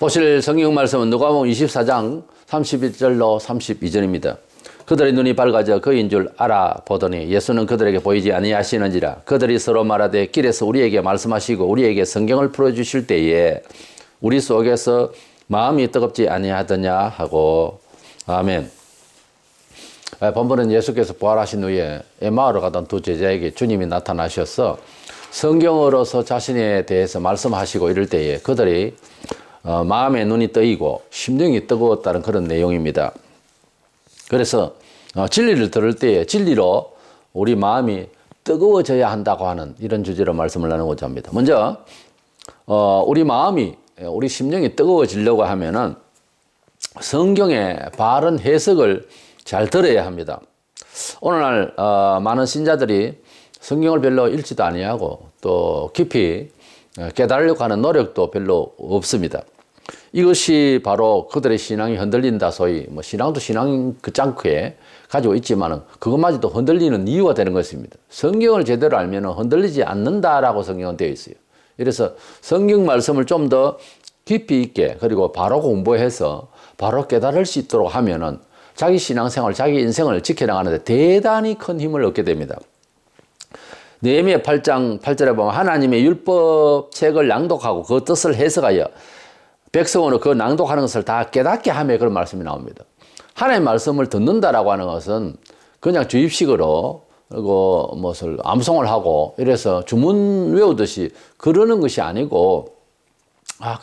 보실 성경 말씀은 누가복음 24장 31절로 32절입니다. 그들의 눈이 밝아져 그인 줄 알아보더니 예수는 그들에게 보이지 아니하시는지라. 그들이 서로 말하되 길에서 우리에게 말씀하시고 우리에게 성경을 풀어주실 때에 우리 속에서 마음이 뜨겁지 아니하더냐 하고. 아멘. 본문은 예수께서 부활하신 후에 에마오로 가던 두 제자에게 주님이 나타나셔서 성경으로서 자신에 대해서 말씀하시고 이럴 때에 그들이 마음의 눈이 뜨이고 심령이 뜨거웠다는 그런 내용입니다. 그래서 진리를 들을 때에 진리로 우리 마음이 뜨거워져야 한다고 하는 이런 주제로 말씀을 나누고자 합니다. 먼저 우리 마음이, 우리 심령이 뜨거워지려고 하면은 성경의 바른 해석을 잘 들어야 합니다. 오늘날 많은 신자들이 성경을 별로 읽지도 아니하고 또 깊이 깨달으려고 하는 노력도 별로 없습니다. 이것이 바로 그들의 신앙이 흔들린다, 소위 신앙도 신앙 그 짱크에 가지고 있지만은 그것마저도 흔들리는 이유가 되는 것입니다. 성경을 제대로 알면 흔들리지 않는다라고 성경은 되어 있어요. 그래서 성경 말씀을 좀 더 깊이 있게 그리고 바로 공부해서 바로 깨달을 수 있도록 하면은 자기 신앙생활, 자기 인생을 지켜나가는데 대단히 큰 힘을 얻게 됩니다. 느헤미야 8장 8절에 보면 하나님의 율법 책을 낭독하고 그 뜻을 해석하여 백성으로 그 낭독하는 것을 다 깨닫게 하며 그런 말씀이 나옵니다. 하나님의 말씀을 듣는다라고 하는 것은 그냥 주입식으로 그리고 무엇을 암송을 하고 이래서 주문 외우듯이 그러는 것이 아니고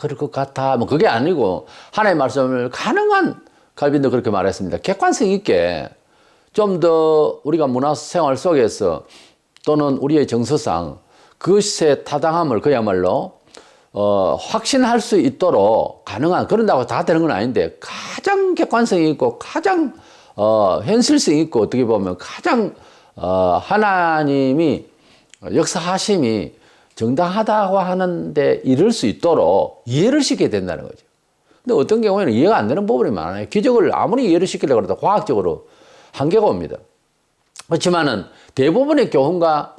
그럴 것 같아 그게 아니고 하나님의 말씀을 가능한 칼빈도 그렇게 말했습니다. 객관성 있게 좀 더 우리가 문화생활 속에서 또는 우리의 정서상 그것의 타당함을 그야말로 확신할 수 있도록 가능한, 그런다고 다 되는 건 아닌데 가장 객관성이 있고 가장 현실성이 있고 어떻게 보면 가장 하나님이 역사하심이 정당하다고 하는데 이룰 수 있도록 이해를 시켜야 된다는 거죠. 근데 어떤 경우에는 이해가 안 되는 부분이 많아요. 기적을 아무리 이해를 시키려고 해도 과학적으로 한계가 옵니다. 그렇지만은 대부분의 교훈과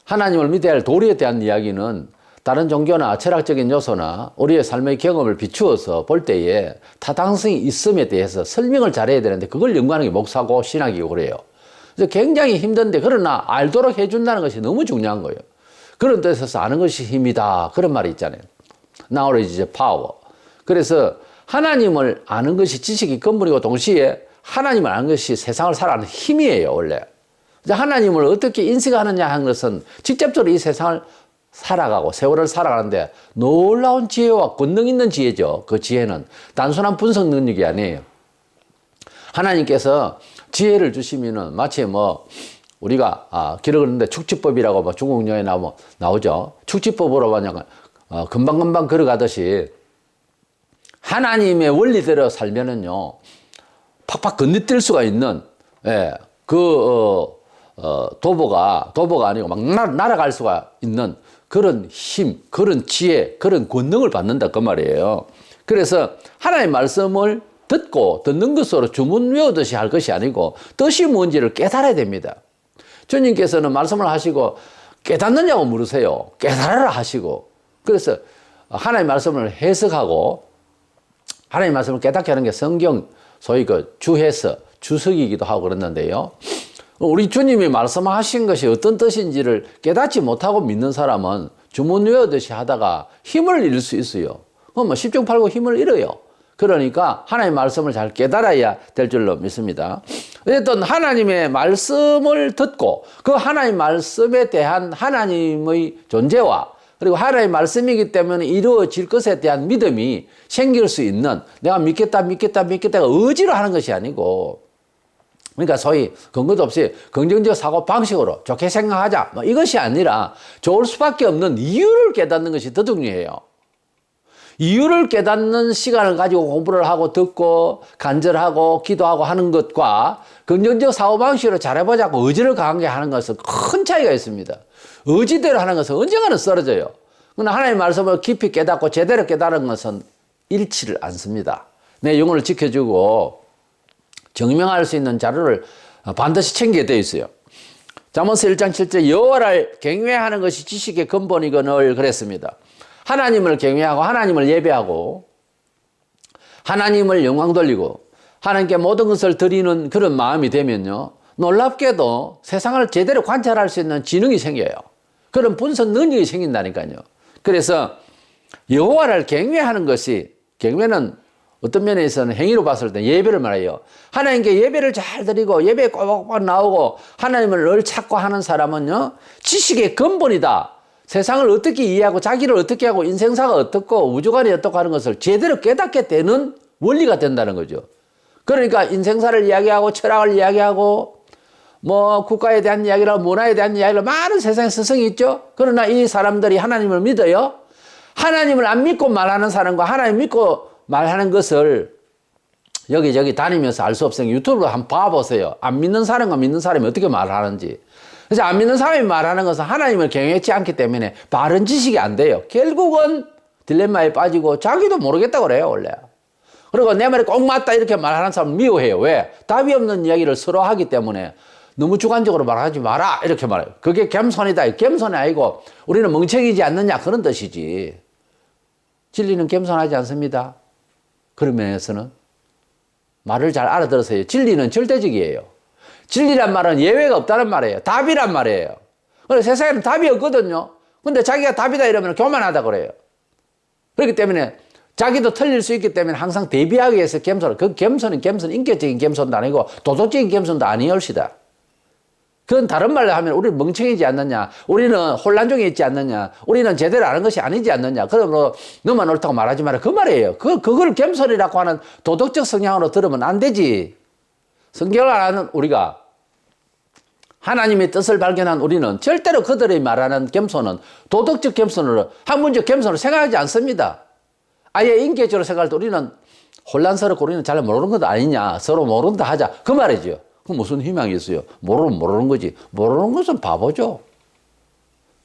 하나님을 믿어야 할 도리에 대한 이야기는 다른 종교나 철학적인 요소나 우리의 삶의 경험을 비추어서 볼 때에 타당성이 있음에 대해서 설명을 잘해야 되는데 그걸 연구하는 게 목사고 신학이고 그래요. 그래서 굉장히 힘든데 그러나 알도록 해준다는 것이 너무 중요한 거예요. 그런 뜻에서 아는 것이 힘이다. 그런 말이 있잖아요. Knowledge is power. 그래서 하나님을 아는 것이 지식이 근본이고 동시에 하나님을 아는 것이 세상을 살아가는 힘이에요, 원래. 하나님을 어떻게 인식하느냐 하는 것은 직접적으로 이 세상을 살아가고 세월을 살아가는데 놀라운 지혜와 권능 있는 지혜죠. 그 지혜는 단순한 분석 능력이 아니에요. 하나님께서 지혜를 주시면은 마치 우리가 기록을 했는데 축지법이라고 중국 영화에 나오죠. 축지법으로 그냥 금방금방 걸어가듯이 하나님의 원리대로 살면은요 팍팍 건너뛸 수가 있는 도보가 아니고 막 날아갈 수가 있는 그런 힘, 그런 지혜, 그런 권능을 받는다 그 말이에요. 그래서 하나님의 말씀을 듣는 것으로 주문 외우듯이 할 것이 아니고 뜻이 뭔지를 깨달아야 됩니다. 주님께서는 말씀을 하시고 깨닫느냐고 물으세요. 깨달아라 하시고. 그래서 하나님의 말씀을 해석하고 하나님의 말씀을 깨닫게 하는 게 성경 소위 주해석, 주석이기도 하고 그랬는데요. 우리 주님이 말씀하신 것이 어떤 뜻인지를 깨닫지 못하고 믿는 사람은 주문 외우듯이 하다가 힘을 잃을 수 있어요. 그럼 10중 8구 힘을 잃어요. 그러니까 하나님의 말씀을 잘 깨달아야 될 줄로 믿습니다. 어쨌든 하나님의 말씀을 듣고 그 하나님의 말씀에 대한 하나님의 존재와 그리고 하나님의 말씀이기 때문에 이루어질 것에 대한 믿음이 생길 수 있는, 내가 믿겠다가 의지로 하는 것이 아니고, 그러니까 소위 근거도 없이 긍정적 사고 방식으로 좋게 생각하자 이것이 아니라 좋을 수밖에 없는 이유를 깨닫는 것이 더 중요해요. 이유를 깨닫는 시간을 가지고 공부를 하고 듣고 간절하고 기도하고 하는 것과 긍정적 사고방식으로 잘해보자고 의지를 강하게 하는 것은 큰 차이가 있습니다. 의지대로 하는 것은 언젠가는 쓰러져요. 그러나 하나님의 말씀을 깊이 깨닫고 제대로 깨달은 것은 잃지를 않습니다. 내 영혼을 지켜주고 증명할 수 있는 자료를 반드시 챙기게 되어 있어요. 잠언서 1장 7절 여호와를 경외하는 것이 지식의 근본이거늘 그랬습니다. 하나님을 경외하고 하나님을 예배하고 하나님을 영광 돌리고 하나님께 모든 것을 드리는 그런 마음이 되면요, 놀랍게도 세상을 제대로 관찰할 수 있는 지능이 생겨요. 그런 분석 능력이 생긴다니까요. 그래서 여호와를 경외하는 것이, 경외는 어떤 면에서는 행위로 봤을 때 예배를 말해요. 하나님께 예배를 잘 드리고 예배에 꼬박꼬박 나오고 하나님을 늘 찾고 하는 사람은요, 지식의 근본이다. 세상을 어떻게 이해하고 자기를 어떻게 하고 인생사가 어떻고 우주관이 어떻고 하는 것을 제대로 깨닫게 되는 원리가 된다는 거죠. 그러니까 인생사를 이야기하고 철학을 이야기하고 뭐 국가에 대한 이야기를, 문화에 대한 이야기를, 많은 세상에 스승이 있죠. 그러나 이 사람들이 하나님을 믿어요. 하나님을 안 믿고 말하는 사람과 하나님 믿고 말하는 것을 여기저기 다니면서 알 수 없으니까 유튜브로 한번 봐보세요. 안 믿는 사람과 믿는 사람이 어떻게 말하는지. 그래서 안 믿는 사람이 말하는 것은 하나님을 경외치 않기 때문에 바른 지식이 안 돼요. 결국은 딜레마에 빠지고 자기도 모르겠다고 그래요, 원래. 그리고 내 말이 꼭 맞다 이렇게 말하는 사람은 미워해요. 왜? 답이 없는 이야기를 서로 하기 때문에 너무 주관적으로 말하지 마라 이렇게 말해요. 그게 겸손이다. 겸손이 아니고 우리는 멍청이지 않느냐 그런 뜻이지. 진리는 겸손하지 않습니다. 그런 면에서는 말을 잘 알아들으세요. 진리는 절대적이에요. 진리란 말은 예외가 없다는 말이에요. 답이란 말이에요. 그래서 세상에는 답이 없거든요. 근데 자기가 답이다 이러면 교만하다 그래요. 그렇기 때문에 자기도 틀릴 수 있기 때문에 항상 대비하기 위해서 겸손을, 그 겸손은 인격적인 겸손도 아니고 도덕적인 겸손도 아니올시다. 그건 다른 말로 하면 우리는 멍청이지 않느냐, 우리는 혼란 중에 있지 않느냐, 우리는 제대로 아는 것이 아니지 않느냐, 그러므로 너만 옳다고 말하지 마라 그 말이에요. 그걸 겸손이라고 하는 도덕적 성향으로 들으면 안 되지. 성경을 아는 우리가, 하나님의 뜻을 발견한 우리는 절대로 그들이 말하는 겸손은 도덕적 겸손으로, 학문적 겸손으로 생각하지 않습니다. 아예 인격적으로 생각할 때 우리는 혼란스럽고 우리는 잘 모르는 것도 아니냐, 서로 모른다 하자 그 말이죠. 그럼 무슨 희망이 있어요? 모르는 거지. 모르는 것은 바보죠.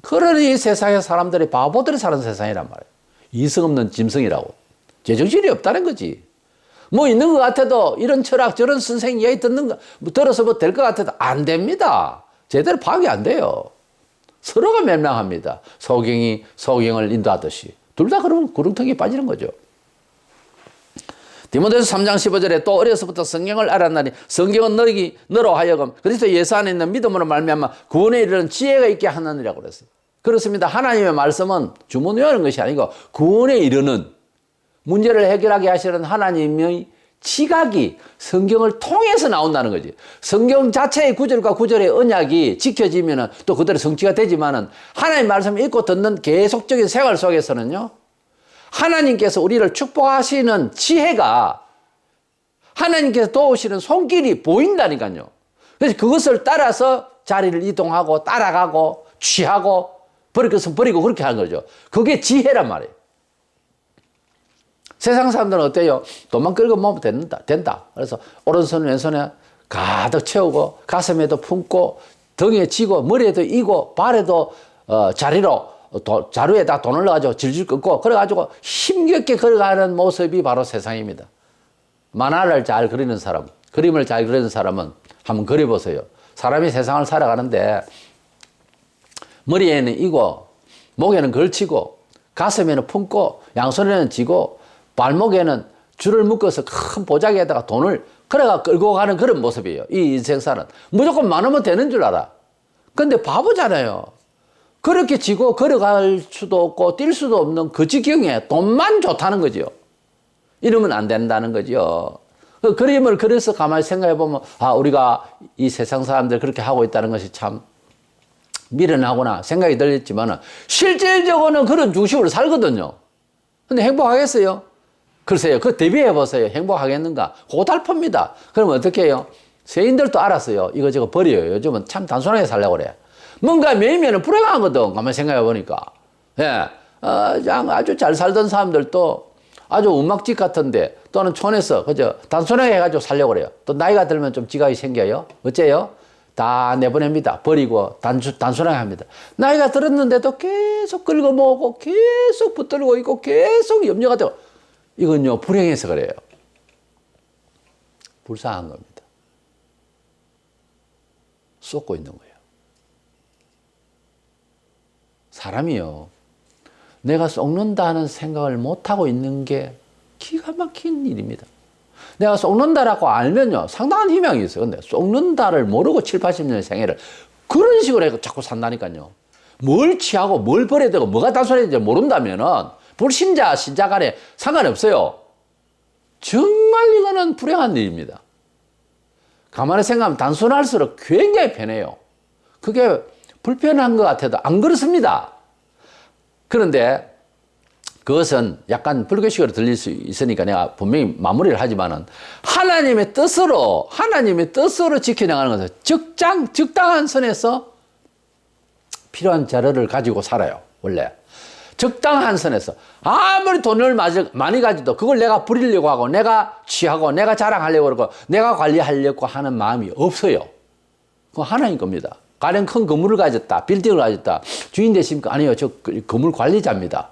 그러니 세상의 사람들이 바보들이 사는 세상이란 말이에요. 이성 없는 짐승이라고. 제정신이 없다는 거지. 뭐 있는 것 같아도 이런 철학 저런 선생 이야기 들어서 뭐 될 것 같아도 안 됩니다. 제대로 파악이 안 돼요. 서로가 멸망합니다. 소경이 소경을 인도하듯이. 둘 다 그러면 구렁텅이에 빠지는 거죠. 디모데후서 3장 15절에 또 어려서부터 성경을 알았나니 성경은 너로 하여금 그리스도 예수 안에 있는 믿음으로 말미암아 구원에 이르는 지혜가 있게 하느니라고 그랬어요. 그렇습니다. 하나님의 말씀은 주문 외우는 것이 아니고 구원에 이르는, 문제를 해결하게 하시는 하나님의 지각이 성경을 통해서 나온다는 거지. 성경 자체의 구절과 구절의 언약이 지켜지면 또 그대로 성취가 되지만은 하나님의 말씀을 읽고 듣는 계속적인 생활 속에서는요, 하나님께서 우리를 축복하시는 지혜가, 하나님께서 도우시는 손길이 보인다니까요. 그래서 그것을 따라서 자리를 이동하고 따라가고 취하고 버릴 것은 버리고 그렇게 하는 거죠. 그게 지혜란 말이에요. 세상 사람들은 어때요? 돈만 끌고 먹으면 된다. 그래서 오른손 왼손에 가득 채우고 가슴에도 품고 등에 쥐고 머리에도 이고 발에도 자루에다 돈을 넣어가지고 질질 끊고 그래가지고 힘겹게 걸어가는 모습이 바로 세상입니다. 만화를 잘 그리는 사람, 그림을 잘 그리는 사람은 한번 그려보세요. 사람이 세상을 살아가는데 머리에는 이고 목에는 걸치고 가슴에는 품고 양손에는 쥐고 발목에는 줄을 묶어서 큰 보자기에다가 돈을 걸어가 끌고 가는 그런 모습이에요. 이 인생사는 무조건 많으면 되는 줄 알아. 근데 바보잖아요. 그렇게 지고 걸어갈 수도 없고 뛸 수도 없는 그 지경에 돈만 좋다는 거죠. 이러면 안 된다는 거죠. 그 그림을 그려서 가만히 생각해 보면, 아, 우리가 이 세상 사람들 그렇게 하고 있다는 것이 참 미련하구나 생각이 들었지만 실질적으로는 그런 중심으로 살거든요. 근데 행복하겠어요? 글쎄요. 그거 대비해 보세요. 행복하겠는가? 고달픕니다. 그러면 어떻게 해요? 세인들도 알았어요. 이거저거 버려요. 요즘은 참 단순하게 살려고 그래. 뭔가 매이면 불행하거든. 가만히 생각해 보니까. 예. 아주 잘 살던 사람들도 아주 운막집 같은데 또는 촌에서 그저 단순하게 해가지고 살려고 그래요. 또 나이가 들면 좀 지각이 생겨요. 어째요? 다 내보냅니다. 버리고 단순하게 합니다. 나이가 들었는데도 계속 긁어모으고 계속 붙들고 있고 계속 염려가 되고, 이건요 불행해서 그래요. 불쌍한 겁니다. 쏟고 있는 거예요. 사람이요, 내가 썩는다는 생각을 못하고 있는 게 기가 막힌 일입니다. 내가 썩는다라고 알면요, 상당한 희망이 있어요. 근데 썩는다를 모르고 7, 80년의 생애를 그런 식으로 해서 자꾸 산다니까요. 뭘 취하고 뭘 버려야 되고 뭐가 단순한지 모른다면은 불신자, 신자 간에 상관없어요. 정말 이거는 불행한 일입니다. 가만히 생각하면 단순할수록 굉장히 편해요. 그게 불편한 것 같아도 안 그렇습니다. 그런데 그것은 약간 불교식으로 들릴 수 있으니까 내가 분명히 마무리를 하지만은 하나님의 뜻으로 지켜나가는 것은 적당한 선에서 필요한 자료를 가지고 살아요. 원래 적당한 선에서 아무리 돈을 많이 가지도 그걸 내가 부리려고 하고 내가 취하고 내가 자랑하려고 그러고 내가 관리하려고 하는 마음이 없어요. 그건 하나님 겁니다. 가령 큰 건물을 가졌다, 빌딩을 가졌다. 주인 되십니까? 아니요, 저 건물 관리자입니다.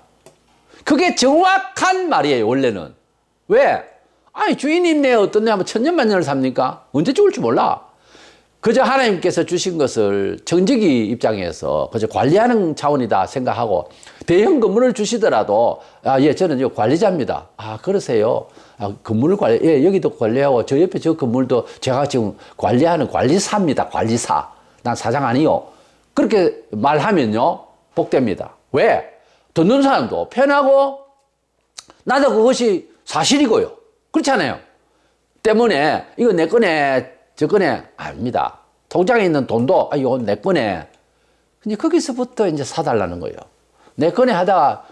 그게 정확한 말이에요, 원래는. 왜? 아니, 주인님 내 어떤 내 하면 천년만년을 삽니까? 언제 죽을지 몰라. 그저 하나님께서 주신 것을 정직이 입장에서 그저 관리하는 차원이다 생각하고 대형 건물을 주시더라도 예, 저는 관리자입니다. 그러세요. 건물을 예, 여기도 관리하고 저 옆에 저 건물도 제가 지금 관리하는 관리사입니다. 관리사. 난 사장 아니요. 그렇게 말하면요, 복됩니다. 왜? 듣는 사람도 편하고 나도 그것이 사실이고요. 그렇잖아요. 때문에 이거 내 거네 저 거네 아닙니다. 통장에 있는 돈도 이거 내 거네. 근데 거기서부터 이제 사달라는 거예요. 내 거네 하다가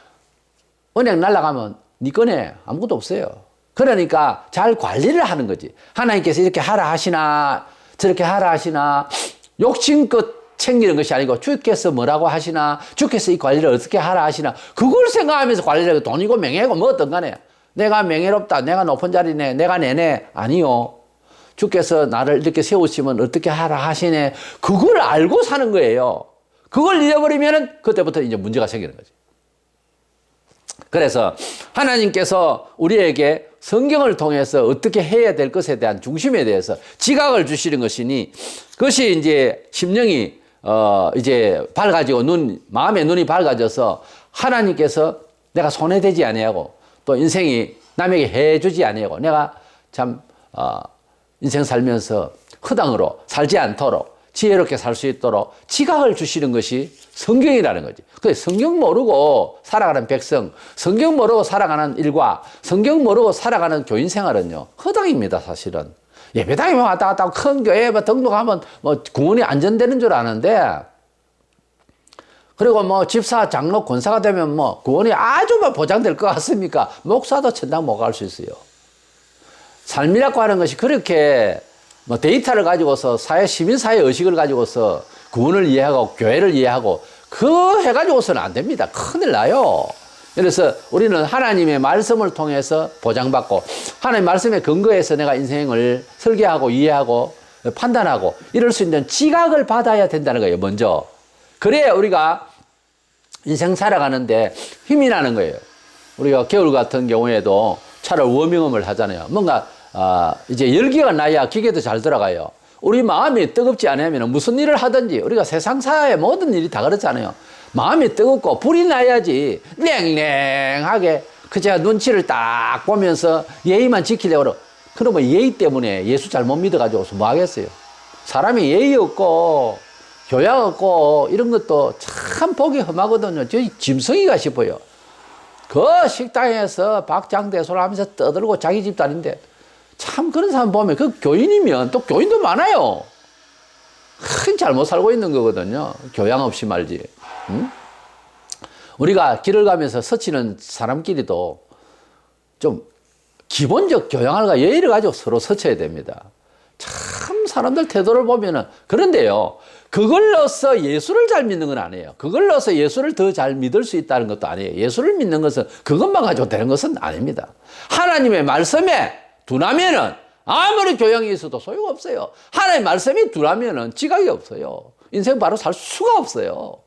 은행 날아가면 네 거네 아무것도 없어요. 그러니까 잘 관리를 하는 거지. 하나님께서 이렇게 하라 하시나 저렇게 하라 하시나 욕심껏 챙기는 것이 아니고 주께서 뭐라고 하시나 주께서 이 관리를 어떻게 하라 하시나 그걸 생각하면서 관리를 하고 돈이고 명예고 뭐 어떤 간에 내가 명예롭다 내가 높은 자리네 내가 내네 아니요. 주께서 나를 이렇게 세우시면 어떻게 하라 하시네 그걸 알고 사는 거예요. 그걸 잃어버리면 그때부터 이제 문제가 생기는 거지. 그래서 하나님께서 우리에게 성경을 통해서 어떻게 해야 될 것에 대한 중심에 대해서 지각을 주시는 것이니 그것이 이제 심령이 이제 밝아지고 마음의 눈이 밝아져서 하나님께서 내가 손해되지 아니하고 또 인생이 남에게 해주지 아니하고 내가 참 인생 살면서 허당으로 살지 않도록 지혜롭게 살 수 있도록 지각을 주시는 것이 성경이라는 거지. 그래서 성경 모르고 살아가는 백성, 성경 모르고 살아가는 일과 성경 모르고 살아가는 교인 생활은요, 허당입니다, 사실은. 예배당에 왔다 갔다 하고 큰 교회에 등록하면 뭐 구원이 안전되는 줄 아는데, 그리고 뭐 집사, 장로, 권사가 되면 뭐 구원이 아주 보장될 것 같습니까? 목사도 천당 못 갈 수 있어요. 삶이라고 하는 것이 그렇게 뭐 데이터를 가지고서 시민사회 의식을 가지고서 구원을 이해하고 교회를 이해하고 그 해가지고서는 안 됩니다. 큰일 나요. 그래서 우리는 하나님의 말씀을 통해서 보장받고 하나님의 말씀에 근거해서 내가 인생을 설계하고 이해하고 판단하고 이럴 수 있는 지각을 받아야 된다는 거예요. 먼저. 그래야 우리가 인생 살아가는데 힘이 나는 거예요. 우리가 겨울 같은 경우에도 차를 워밍업을 하잖아요. 뭔가 이제 열기가 나야 기계도 잘 돌아가요. 우리 마음이 뜨겁지 않으면 무슨 일을 하든지 우리가 세상사의 모든 일이 다 그렇잖아요. 마음이 뜨겁고 불이 나야지 냉랭하게 그저 눈치를 딱 보면서 예의만 지키려고 그러면 예의 때문에 예수 잘못 믿어가지고서 뭐 하겠어요. 사람이 예의 없고 교양 없고 이런 것도 참 보기 험하거든요. 저 짐승이가 싶어요. 그 식당에서 박장대소를 하면서 떠들고 자기 집단인데 참 그런 사람 보면 그 교인이면 또 교인도 많아요. 큰 잘못 살고 있는 거거든요. 교양 없이 말지. 응? 우리가 길을 가면서 스치는 사람끼리도 좀 기본적 교양과 예의를 가지고 서로 스쳐야 됩니다. 참 사람들 태도를 보면은 그런데요. 그걸로서 예수를 잘 믿는 건 아니에요. 그걸로서 예수를 더 잘 믿을 수 있다는 것도 아니에요. 예수를 믿는 것은 그것만 가지고 되는 것은 아닙니다. 하나님의 말씀에 둔하면은 아무리 교양이 있어도 소용없어요. 하나님의 말씀이 둔하면은 지각이 없어요. 인생 바로 살 수가 없어요.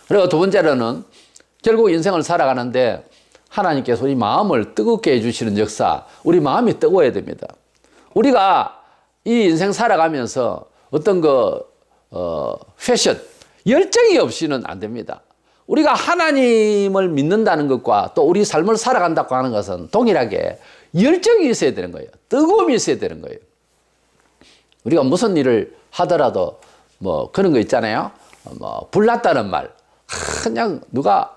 그리고 두 번째로는 결국 인생을 살아가는데 하나님께서 우리 마음을 뜨겁게 해주시는 역사, 우리 마음이 뜨거워야 됩니다. 우리가 이 인생 살아가면서 어떤 패션, 열정이 없이는 안 됩니다. 우리가 하나님을 믿는다는 것과 또 우리 삶을 살아간다고 하는 것은 동일하게 열정이 있어야 되는 거예요. 뜨거움이 있어야 되는 거예요. 우리가 무슨 일을 하더라도 뭐 그런 거 있잖아요. 뭐 불났다는 말. 그냥 누가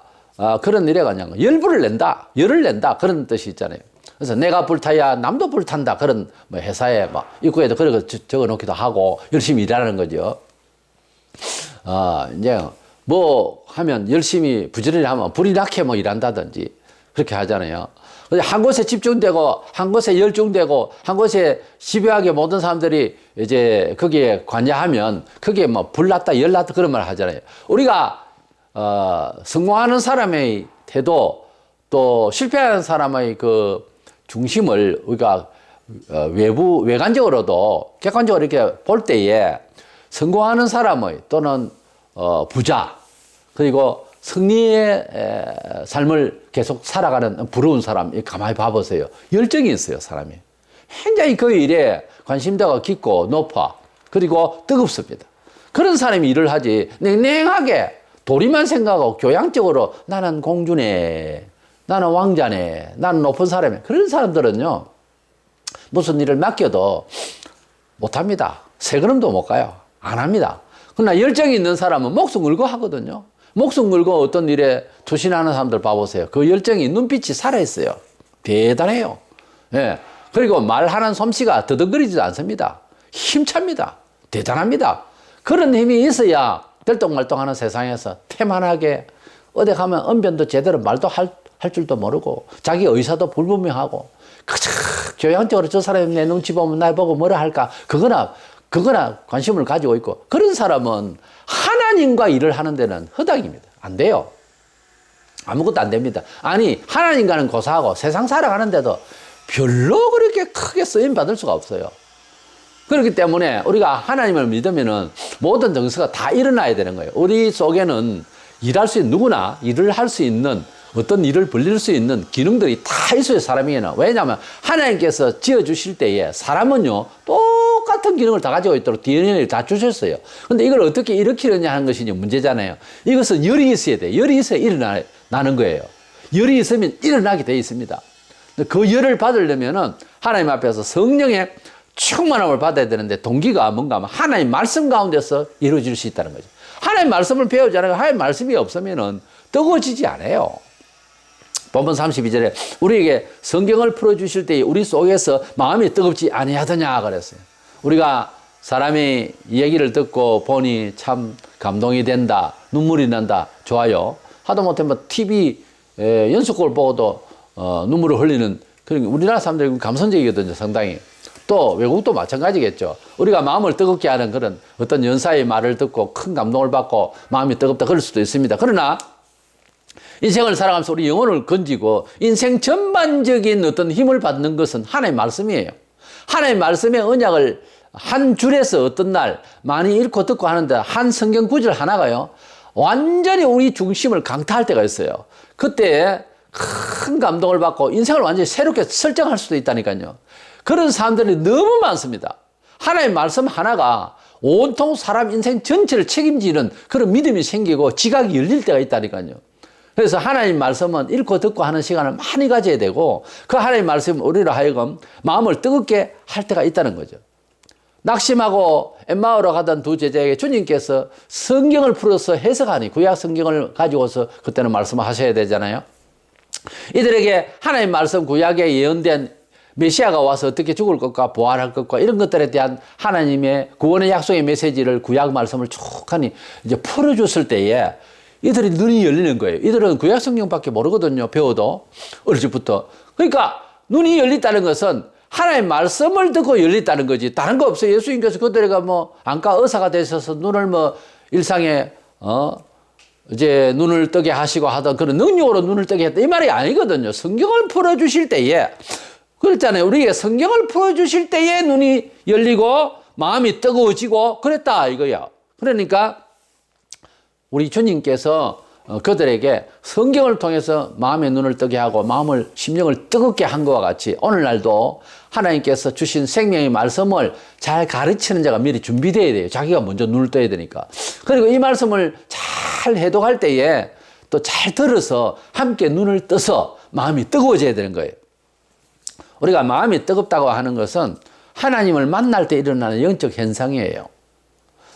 그런 일에 그냥 열불을 낸다, 열을 낸다 그런 뜻이 있잖아요. 그래서 내가 불타야 남도 불탄다 그런 뭐 회사에 막 입구에도 그런 거 적어 놓기도 하고 열심히 일하는 거죠. 이제 뭐 하면 열심히 부지런히 하면 불이 나게 뭐 일한다든지 그렇게 하잖아요. 한 곳에 집중되고 한 곳에 열중되고 한 곳에 집요하게 모든 사람들이 이제 거기에 관여하면 거기에 뭐 불났다 열났다 그런 말 하잖아요. 우리가 성공하는 사람의 태도 또 실패하는 사람의 그 중심을 우리가 외관적으로도 객관적으로 이렇게 볼 때에 성공하는 사람의 또는 부자 그리고 승리의 삶을 계속 살아가는 부러운 사람 가만히 봐보세요. 열정이 있어요. 사람이 굉장히 그 일에 관심도가 깊고 높아 그리고 뜨겁습니다. 그런 사람이 일을 하지 냉랭하게 도리만 생각하고 교양적으로 나는 공주네 나는 왕자네 나는 높은 사람이네 그런 사람들은요 무슨 일을 맡겨도 못합니다. 세 걸음도 못 가요. 안 합니다. 그러나 열정이 있는 사람은 목숨 걸고 하거든요. 목숨 걸고 어떤 일에 투신하는 사람들 봐보세요. 그 열정이 눈빛이 살아있어요. 대단해요. 예. 그리고 말하는 솜씨가 더덕거리지도 않습니다. 힘찹니다. 대단합니다. 그런 힘이 있어야 들똥말똥하는 세상에서 태만하게 어디 가면 언변도 제대로 말도 할 줄도 모르고 자기 의사도 불분명하고 그저 교양적으로 저 사람이 내 눈치 보면 날 보고 뭐라 할까 그거나 관심을 가지고 있고 그런 사람은 하나님과 일을 하는 데는 허당입니다. 안 돼요. 아무것도 안 됩니다. 아니 하나님과는 고사하고 세상 살아가는데도 별로 그렇게 크게 쓰임 받을 수가 없어요. 그렇기 때문에 우리가 하나님을 믿으면은 모든 정서가 다 일어나야 되는 거예요. 우리 속에는 일할 수 있는 누구나 일을 할 수 있는 어떤 일을 벌릴 수 있는 기능들이 다 있어요. 사람에게는. 왜냐하면 하나님께서 지어주실 때에 사람은요 똑같은 기능을 다 가지고 있도록 DNA를 다 주셨어요. 근데 이걸 어떻게 일으키느냐 하는 것이 문제잖아요. 이것은 열이 있어야 돼요. 열이 있어야 일어나는 거예요. 열이 있으면 일어나게 돼 있습니다. 그 열을 받으려면은 하나님 앞에서 성령의 충만함을 받아야 되는데 동기가 뭔가 하면 하나님 말씀 가운데서 이루어질 수 있다는 거죠. 하나님 말씀을 배우지 않으면 하나님 말씀이 없으면은 뜨거워지지 않아요. 본문 32절에 우리에게 성경을 풀어주실 때 우리 속에서 마음이 뜨겁지 아니하더냐 그랬어요. 우리가 사람이 얘기를 듣고 보니 참 감동이 된다. 눈물이 난다. 좋아요. 하다못해 뭐 TV 연속곡을 보고도 눈물을 흘리는 그런 우리나라 사람들이 감성적이거든요. 상당히. 또 외국도 마찬가지겠죠. 우리가 마음을 뜨겁게 하는 그런 어떤 연사의 말을 듣고 큰 감동을 받고 마음이 뜨겁다 그럴 수도 있습니다. 그러나 인생을 살아가면서 우리 영혼을 건지고 인생 전반적인 어떤 힘을 받는 것은 하나님의 말씀이에요. 하나님의 말씀의 언약을 한 줄에서 어떤 날 많이 읽고 듣고 하는데 한 성경 구절 하나가요. 완전히 우리 중심을 강타할 때가 있어요. 그때 큰 감동을 받고 인생을 완전히 새롭게 설정할 수도 있다니까요. 그런 사람들이 너무 많습니다. 하나님의 말씀 하나가 온통 사람 인생 전체를 책임지는 그런 믿음이 생기고 지각이 열릴 때가 있다니까요. 그래서 하나님 말씀은 읽고 듣고 하는 시간을 많이 가져야 되고 그 하나님 말씀은 우리로 하여금 마음을 뜨겁게 할 때가 있다는 거죠. 낙심하고 엠마오로 가던 두 제자에게 주님께서 성경을 풀어서 해석하니 구약 성경을 가지고서 그때는 말씀을 하셔야 되잖아요. 이들에게 하나님 말씀 구약에 예언된 메시아가 와서 어떻게 죽을 것과 부활할 것과 이런 것들에 대한 하나님의 구원의 약속의 메시지를 구약 말씀을 촉하니 이제 풀어줬을 때에 이들이 눈이 열리는 거예요. 이들은 구약 성경밖에 모르거든요. 배워도 어릴 적부터. 그러니까 눈이 열렸다는 것은 하나님의 말씀을 듣고 열렸다는 거지. 다른 거 없어요. 예수님께서 그들에게 뭐 안과 의사가 되셔서 눈을 뭐 일상에 이제 눈을 뜨게 하시고 하던 그런 능력으로 눈을 뜨게 했다 이 말이 아니거든요. 성경을 풀어주실 때에 그랬잖아요. 우리에게 성경을 풀어주실 때에 눈이 열리고 마음이 뜨거워지고 그랬다 이거야. 그러니까 우리 주님께서 그들에게 성경을 통해서 마음의 눈을 뜨게 하고 마음을 심령을 뜨겁게 한 것과 같이 오늘날도 하나님께서 주신 생명의 말씀을 잘 가르치는 자가 미리 준비되어야 돼요. 자기가 먼저 눈을 떠야 되니까. 그리고 이 말씀을 잘 해독할 때에 또 잘 들어서 함께 눈을 떠서 마음이 뜨거워져야 되는 거예요. 우리가 마음이 뜨겁다고 하는 것은 하나님을 만날 때 일어나는 영적 현상이에요.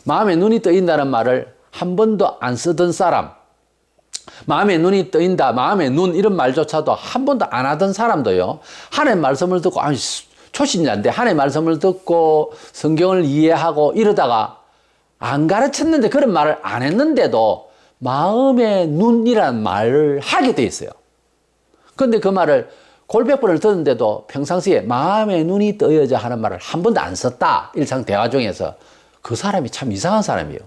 마음에 눈이 뜨인다는 말을 한 번도 안 쓰던 사람, 마음에 눈이 뜨인다, 마음에 눈 이런 말조차도 한 번도 안 하던 사람도요, 하나님 말씀을 듣고, 아니, 초신자인데 하나님 말씀을 듣고 성경을 이해하고 이러다가 안 가르쳤는데 그런 말을 안 했는데도 마음의 눈이라는 말을 하게 돼 있어요. 그런데 그 말을 골백 번을 듣는데도 평상시에 마음의 눈이 뜨여져 하는 말을 한 번도 안 썼다. 일상 대화 중에서. 그 사람이 참 이상한 사람이에요.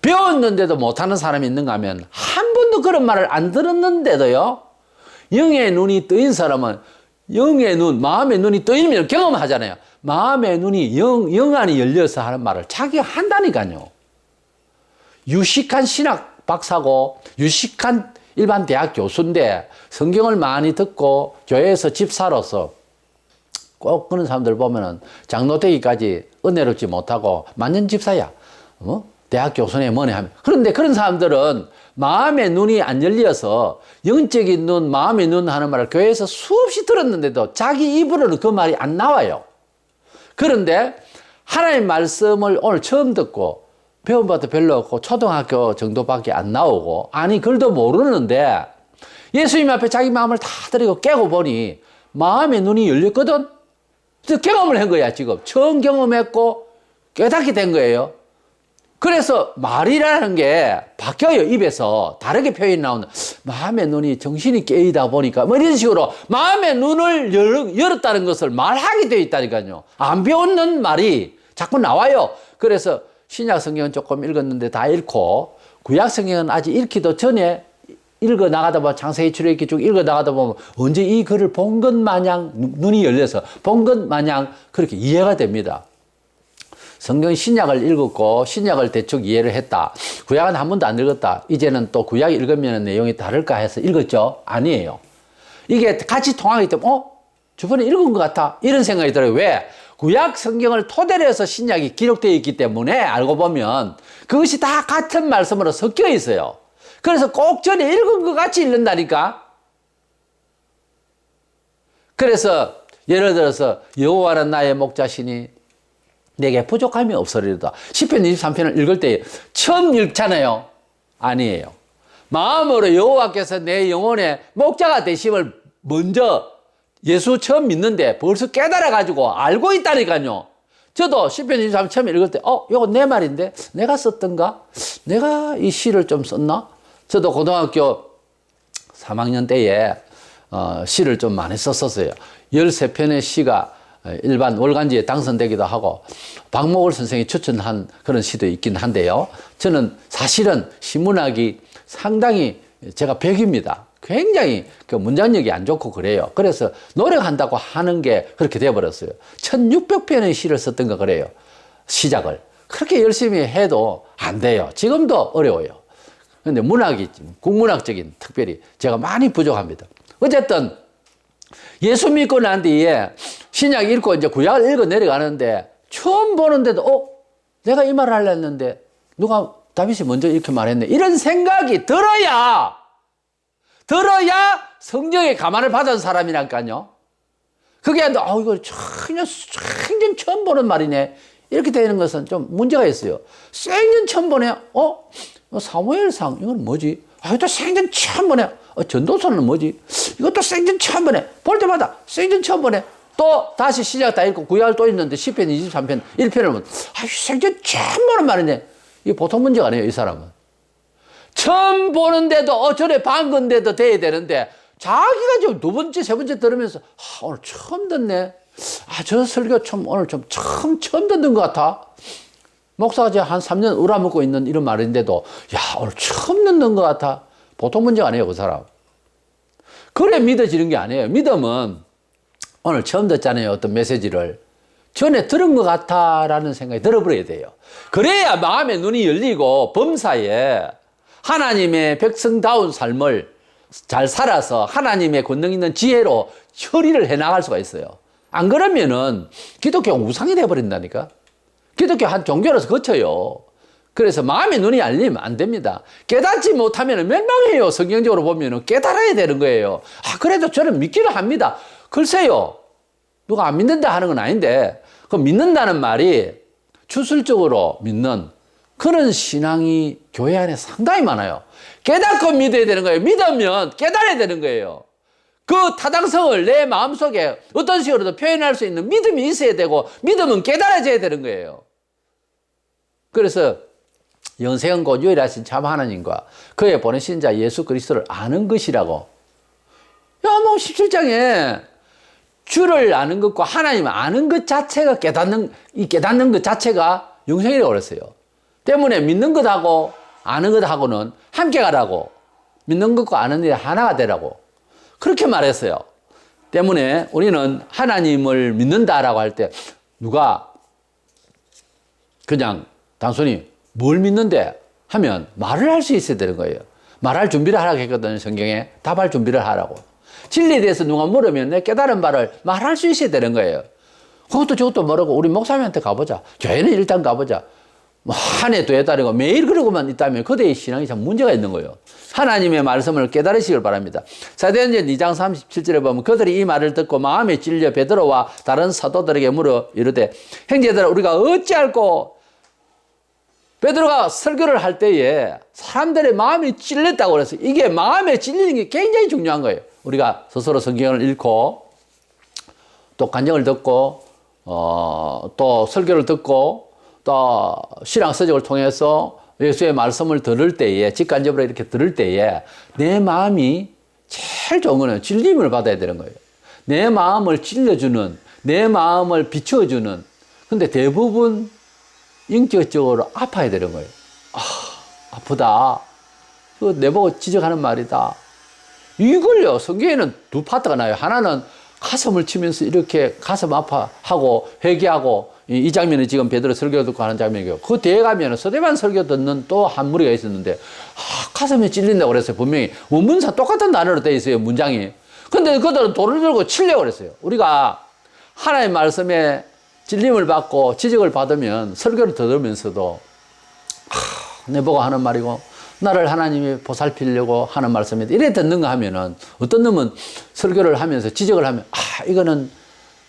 배웠는데도 못하는 사람이 있는가 하면 한 번도 그런 말을 안 들었는데도요, 영의 눈이 뜨인 사람은 영의 눈, 마음의 눈이 뜨이면 경험하잖아요. 마음의 눈이 영안이 열려서 하는 말을 자기가 한다니까요. 유식한 신학 박사고 유식한 일반 대학 교수인데 성경을 많이 듣고 교회에서 집사로서 꼭 그런 사람들 보면은 장로 되기까지 은혜롭지 못하고 만년 집사야. 대학 교수네 뭐네 하면. 그런데 그런 사람들은 마음의 눈이 안 열려서 영적인 눈, 마음의 눈 하는 말을 교회에서 수없이 들었는데도 자기 입으로는 그 말이 안 나와요. 그런데 하나님 말씀을 오늘 처음 듣고 배운 바도 별로 없고 초등학교 정도밖에 안 나오고 아니 글도 모르는데 예수님 앞에 자기 마음을 다 드리고 깨고 보니 마음의 눈이 열렸거든. 그래서 경험을 한 거야. 지금 처음 경험했고 깨닫게 된 거예요. 그래서 말이라는 게 바뀌어요. 입에서 다르게 표현이 나오는, 마음의 눈이 정신이 깨이다 보니까 뭐 이런 식으로 마음의 눈을 열었다는 것을 말하게 되어 있다니까요. 안 배웠는 말이 자꾸 나와요. 그래서 신약 성경은 조금 읽었는데 다 읽고 구약 성경은 아직 읽기도 전에 읽어 나가다 보면 창세기 출애굽기 쭉 읽어 나가다 보면 언제 이 글을 본 것 마냥 눈이 열려서 본 것 마냥 그렇게 이해가 됩니다. 성경 신약을 읽었고 신약을 대충 이해를 했다. 구약은 한 번도 안 읽었다. 이제는 또 구약 읽으면 내용이 다를까 해서 읽었죠? 아니에요. 이게 같이 통하기 때문에 저번에 읽은 것 같아. 이런 생각이 들어요. 왜? 구약 성경을 토대로 해서 신약이 기록되어 있기 때문에 알고 보면 그것이 다 같은 말씀으로 섞여 있어요. 그래서 꼭 전에 읽은 것 같이 읽는다니까. 그래서 예를 들어서 여호와는 나의 목자시니 내게 부족함이 없으리로다. 시편 23편을 읽을 때 처음 읽잖아요. 아니에요. 마음으로 여호와께서 내 영혼의 목자가 되심을 먼저 예수 처음 믿는데 벌써 깨달아가지고 알고 있다니까요. 저도 시편 23편 처음 읽을 때 이거 내 말인데 내가 썼던가? 내가 이 시를 좀 썼나? 저도 고등학교 3학년 때에 시를 좀 많이 썼었어요. 13편의 시가 일반 월간지에 당선되기도 하고 박목월 선생이 추천한 그런 시도 있긴 한데요. 저는 사실은 시문학이 상당히 제가 벽입니다. 굉장히 그 문장력이 안 좋고 그래요. 그래서 노력한다고 하는 게 그렇게 되어버렸어요. 1600편의 시를 썼던가 그래요. 시작을. 그렇게 열심히 해도 안 돼요. 지금도 어려워요. 근데 문학이, 국문학적인 특별히 제가 많이 부족합니다. 어쨌든 예수 믿고 난 뒤에 신약 읽고 이제 구약을 읽어 내려가는데 처음 보는데도 내가 이 말을 하려 했는데 누가 다윗이 먼저 이렇게 말했네. 이런 생각이 들어야 성령의 감화를 받은 사람이라니까요. 그게 아니라 이거 생전 처음 보는 말이네. 이렇게 되는 것은 좀 문제가 있어요. 생전 처음 보네. 사무엘상 이건 뭐지? 이것도 생전 처음 보네. 전도서는 뭐지? 이것도 생전 처음 보네. 볼 때마다 생전 처음 보네. 또 다시 시작 다 읽고 구약을 또 읽는데 시편 23편 1편을 보면 생전 처음 보는 말이네. 이게 보통 문제가 아니에요. 이 사람은 처음 보는데도 전에 반 건데도 돼야 되는데 자기가 좀 두 번째 세 번째 들으면서 오늘 처음 듣네. 저 설교 오늘 좀 처음 듣는 것 같아. 목사가 이제 한 3년 우라먹고 있는 이런 말인데도 오늘 처음 듣는 것 같아. 보통 문제가 아니에요. 그 사람. 그래 믿어지는 게 아니에요. 믿음은 오늘 처음 듣잖아요. 어떤 메시지를. 전에 들은 것 같아라는 생각이 들어버려야 돼요. 그래야 마음의 눈이 열리고 범사에 하나님의 백성다운 삶을 잘 살아서 하나님의 권능 있는 지혜로 처리를 해나갈 수가 있어요. 안 그러면은 기독교가 우상이 돼버린다니까. 기독교 한 종교로서 거쳐요. 그래서 마음의 눈이 열리면 안 됩니다. 깨닫지 못하면 멸망해요. 성경적으로 보면 깨달아야 되는 거예요. 그래도 저는 믿기도 합니다. 글쎄요. 누가 안 믿는다 하는 건 아닌데 그 믿는다는 말이 추술적으로 믿는 그런 신앙이 교회 안에 상당히 많아요. 깨닫고 믿어야 되는 거예요. 믿으면 깨달아야 되는 거예요. 그 타당성을 내 마음속에 어떤 식으로도 표현할 수 있는 믿음이 있어야 되고 믿음은 깨달아져야 되는 거예요. 그래서 영생은 유일하신 참 하나님과 그의 보내신 자 예수 그리스도를 아는 것이라고. 17장에 주를 아는 것과 하나님을 아는 것 자체가 깨닫는 것 자체가 영생이라고 그랬어요. 때문에 믿는 것하고 아는 것하고는 함께 가라고. 믿는 것과 아는 일이 하나가 되라고. 그렇게 말했어요. 때문에 우리는 하나님을 믿는다라고 할 때 누가 그냥 단순히 뭘 믿는데 하면 말을 할 수 있어야 되는 거예요. 말할 준비를 하라고 했거든요. 성경에 답할 준비를 하라고. 진리에 대해서 누가 물으면 내 깨달은 바를 말할 수 있어야 되는 거예요. 그것도 저것도 모르고 우리 목사님한테 가보자. 교회는 일단 가보자. 한 해 두 해 따르고 매일 그러고만 있다면 그대의 신앙이 참 문제가 있는 거예요. 하나님의 말씀을 깨달으시길 바랍니다. 사도행전 2장 37절에 보면 그들이 이 말을 듣고 마음에 찔려 베드로와 다른 사도들에게 물어 이르되 형제들아 우리가 어찌할꼬. 베드로가 설교를 할 때에 사람들의 마음이 찔렸다고 그랬어요. 이게 마음에 찔리는 게 굉장히 중요한 거예요. 우리가 스스로 성경을 읽고 또 간증을 듣고 또 설교를 듣고 또 신앙서적을 통해서 예수의 말씀을 들을 때에 직간접으로 이렇게 들을 때에 내 마음이 제일 좋은 거는 찔림을 받아야 되는 거예요. 내 마음을 찔러주는 내 마음을 비춰주는 근데 대부분 인격적으로 아파야 되는 거예요. 아프다. 그거 내보고 지적하는 말이다. 이걸요. 성경에는 두 파트가 나요. 하나는 가슴을 치면서 이렇게 가슴 아파하고 회개하고 이 장면이 지금 베드로 설교 듣고 하는 장면이고요. 그 뒤에 가면 서대반 설교 듣는 또 한 무리가 있었는데 가슴에 찔린다고 그랬어요. 분명히 원문상 똑같은 단어로 되어 있어요. 문장이. 근데 그들은 돌을 들고 치려고 그랬어요. 우리가 하나님의 말씀에 찔림을 받고 지적을 받으면 설교를 들으면서도 내보고 하는 말이고 나를 하나님이 보살피려고 하는 말씀인데 이래 듣는가 하면은 어떤 놈은 설교를 하면서 지적을 하면 이거는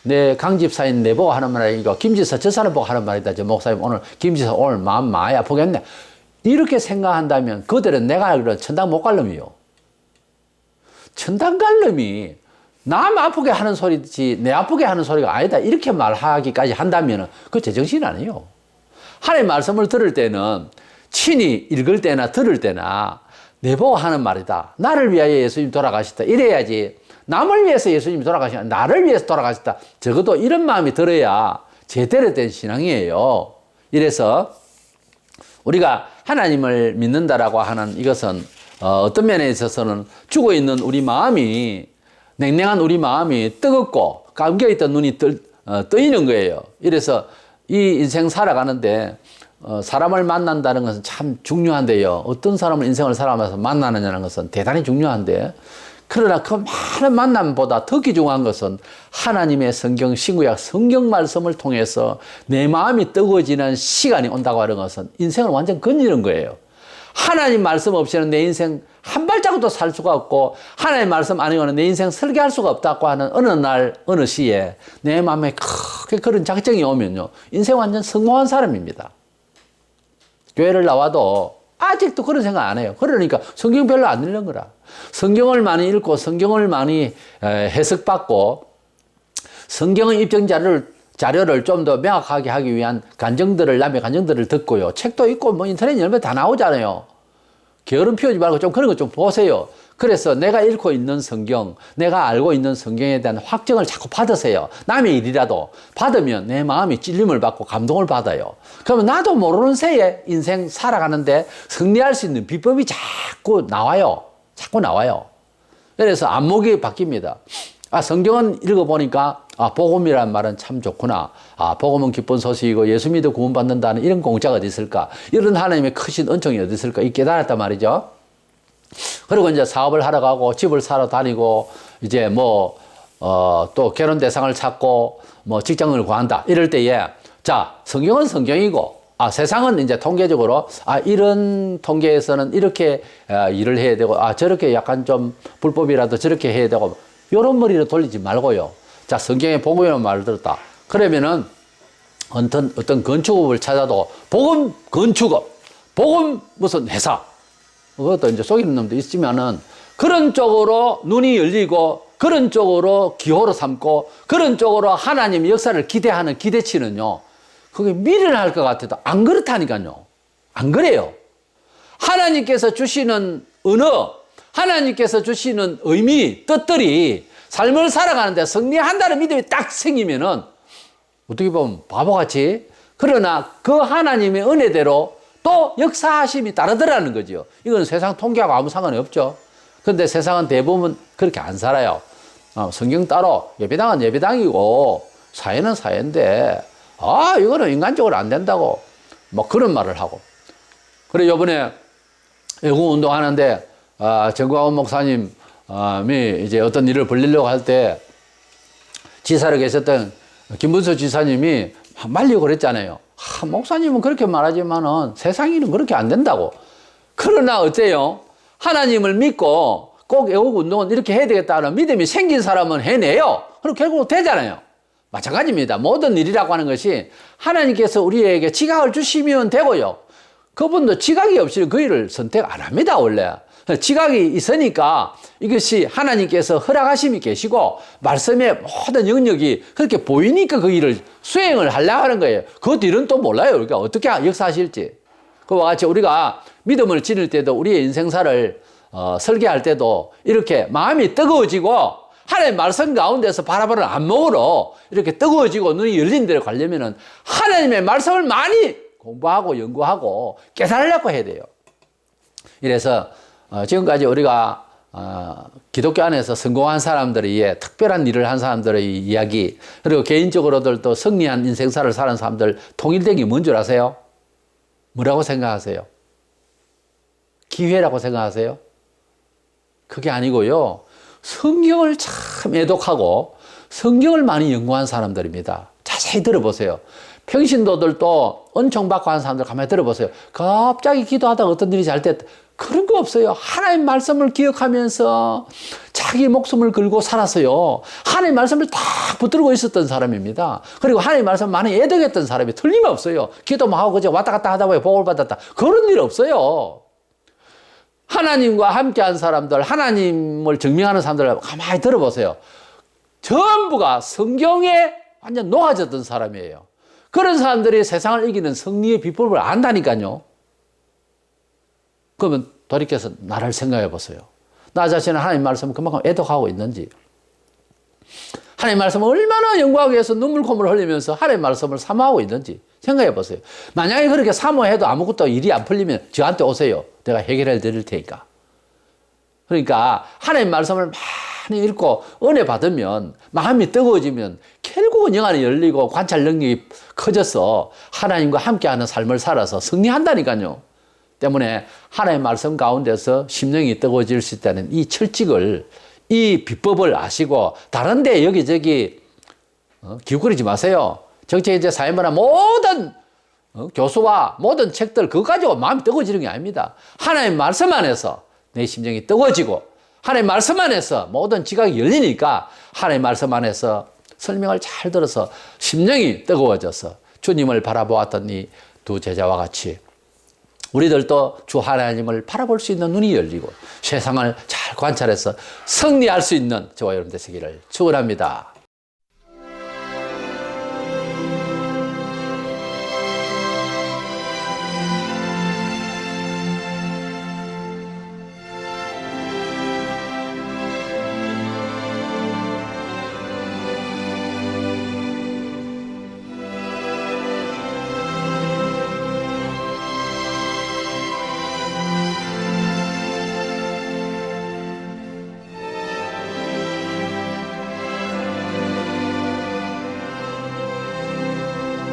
내 강집사인 내보고 하는 말이고 김지사 저 사람 보고 하는 말이다. 저 목사님 오늘 김지사 오늘 마음 많이 아프겠네. 이렇게 생각한다면 그들은 내가 알기로는 천당 못 갈 놈이요. 천당 갈 놈이 남 아프게 하는 소리지 내 아프게 하는 소리가 아니다. 이렇게 말하기까지 한다면 그 제정신이 아니에요. 하나님의 말씀을 들을 때는 친히 읽을 때나 들을 때나 내보고 하는 말이다. 나를 위하여 예수님 돌아가셨다. 이래야지. 남을 위해서 예수님이 돌아가시나 나를 위해서 돌아가셨다. 적어도 이런 마음이 들어야 제대로 된 신앙이에요. 이래서 우리가 하나님을 믿는다라고 하는 이것은 어떤 면에 있어서는 죽어 있는 우리 마음이 냉랭한 우리 마음이 뜨겁고 감겨있던 눈이 뜨이는 거예요. 이래서 이 인생 살아가는데 사람을 만난다는 것은 참 중요한데요. 어떤 사람을 인생을 살아가면서 만나느냐는 것은 대단히 중요한데 그러나 그 많은 만남보다 더 귀중한 것은 하나님의 성경, 신구약 성경 말씀을 통해서 내 마음이 뜨거워지는 시간이 온다고 하는 것은 인생을 완전 건지는 거예요. 하나님 말씀 없이는 내 인생 한 발자국도 살 수가 없고 하나님 말씀 아니고는 내 인생 설계할 수가 없다고 하는 어느 날 어느 시에 내 마음에 크게 그런 작정이 오면요 인생 완전 성공한 사람입니다. 교회를 나와도 아직도 그런 생각 안 해요. 그러니까 성경 별로 안 읽는 거라. 성경을 많이 읽고 성경을 많이 해석받고 성경의 입증 자료를 좀 더 명확하게 하기 위한 남의 간증들을 듣고요. 책도 있고 뭐 인터넷 열면 다 나오잖아요. 게으름 피우지 말고 좀 그런 거 좀 보세요. 그래서 내가 읽고 있는 성경, 내가 알고 있는 성경에 대한 확증을 자꾸 받으세요. 남의 일이라도 받으면 내 마음이 찔림을 받고 감동을 받아요. 그러면 나도 모르는 새에 인생 살아가는데 승리할 수 있는 비법이 자꾸 나와요. 그래서 안목이 바뀝니다. 성경은 읽어보니까 복음이라는 말은 참 좋구나. 복음은 기쁜 소식이고 예수 믿어 구원받는다는 이런 공짜가 어디 있을까? 이런 하나님의 크신 은총이 어디 있을까? 이 깨달았단 말이죠. 그리고 이제 사업을 하러 가고 집을 사러 다니고 이제 또 결혼 대상을 찾고 직장을 구한다. 이럴 때에 자, 성경은 성경이고 세상은 이제 통계적으로 이런 통계에서는 이렇게 일을 해야 되고 저렇게 약간 좀 불법이라도 저렇게 해야 되고 요런 머리로 돌리지 말고요. 자, 성경에 복음이라는 말을 들었다. 그러면은 어떤 건축업을 찾아도 복음 건축업, 복음 무슨 회사, 그것도 이제 속이는 놈도 있지만은 그런 쪽으로 눈이 열리고 그런 쪽으로 기호로 삼고 그런 쪽으로 하나님의 역사를 기대하는 기대치는요, 그게 미련할 것 같아도 안 그렇다니까요. 안 그래요. 하나님께서 주시는 언어, 하나님께서 주시는 의미, 뜻들이 삶을 살아가는데 승리한다는 믿음이 딱 생기면은 어떻게 보면 바보같이, 그러나 그 하나님의 은혜대로 또 역사하심이 따르더라는 거죠. 이건 세상 통계하고 아무 상관이 없죠. 그런데 세상은 대부분 그렇게 안 살아요. 성경 따로 예배당은 예배당이고 사회는 사회인데 이거는 인간적으로 안 된다고 뭐 그런 말을 하고. 그래 요번에 외국 운동하는데 정광훈 목사님이 이제 어떤 일을 벌리려고 할 때 지사로 계셨던 김문수 지사님이 말리고 그랬잖아요. 목사님은 그렇게 말하지만은 세상 일은 그렇게 안 된다고. 그러나 어때요? 하나님을 믿고 꼭 애국 운동은 이렇게 해야 되겠다는 믿음이 생긴 사람은 해내요. 그럼 결국 되잖아요. 마찬가지입니다. 모든 일이라고 하는 것이 하나님께서 우리에게 지각을 주시면 되고요. 그분도 지각이 없이는 그 일을 선택 안 합니다, 원래. 지각이 있으니까 이것이 하나님께서 허락하심이 계시고 말씀의 모든 영역이 그렇게 보이니까 그 일을 수행을 하려고 하는 거예요. 그 뒤는 또 몰라요. 그러니까 어떻게 역사하실지. 그와 같이 우리가 믿음을 지닐 때도 우리의 인생사를 설계할 때도 이렇게 마음이 뜨거워지고 하나님의 말씀 가운데서 바라보는 안목으로 이렇게 뜨거워지고 눈이 열린 데로 가려면은 하나님의 말씀을 많이 공부하고 연구하고 깨달으려고 해야 돼요. 이래서 지금까지 우리가 기독교 안에서 성공한 사람들의 특별한 일을 한 사람들의 이야기, 그리고 개인적으로도 승리한 인생사를 사는 사람들 통일된 게 뭔 줄 아세요? 뭐라고 생각하세요? 기회라고 생각하세요? 그게 아니고요. 성경을 참 애독하고 성경을 많이 연구한 사람들입니다. 자세히 들어보세요. 평신도들도 은총 받고 하는 사람들 가만히 들어보세요. 갑자기 기도하다가 어떤 일이 잘 됐다. 그런 거 없어요. 하나님 말씀을 기억하면서 자기 목숨을 걸고 살았어요. 하나님 말씀을 딱 붙들고 있었던 사람입니다. 그리고 하나님 말씀 많이 애독했던 사람이 틀림없어요. 기도만 하고 그저 왔다 갔다 하다 보니 복을 받았다. 그런 일 없어요. 하나님과 함께한 사람들, 하나님을 증명하는 사람들 가만히 들어보세요. 전부가 성경에 완전 녹아졌던 사람이에요. 그런 사람들이 세상을 이기는 승리의 비법을 안다니까요. 그러면 돌이켜서 나를 생각해 보세요. 나 자신은 하나님 말씀을 그만큼 애독하고 있는지, 하나님 말씀을 얼마나 연구하기 위해서 눈물 콧물 흘리면서 하나님 말씀을 사모하고 있는지 생각해 보세요. 만약에 그렇게 사모해도 아무것도 일이 안 풀리면 저한테 오세요. 내가 해결해 드릴 테니까. 그러니까 하나님 말씀을 많이 읽고 은혜 받으면 마음이 뜨거워지면 결국은 영안이 열리고 관찰 능력이 커져서 하나님과 함께하는 삶을 살아서 승리한다니까요. 때문에 하나님의 말씀 가운데서 심령이 뜨거워질 수 있다는 이 철칙을, 이 비법을 아시고 다른 데 여기저기 기웃거리지 마세요. 정치인제 사회문화 모든 교수와 모든 책들 그거 가지고 마음이 뜨거워지는 게 아닙니다. 하나님 말씀 안에서 내 심령이 뜨거워지고 하나님 말씀 안에서 모든 지각이 열리니까 하나님 말씀 안에서 설명을 잘 들어서 심령이 뜨거워져서 주님을 바라보았던 이 두 제자와 같이 우리들도 주 하나님을 바라볼 수 있는 눈이 열리고 세상을 잘 관찰해서 승리할 수 있는 저와 여러분 되시기를 축원합니다.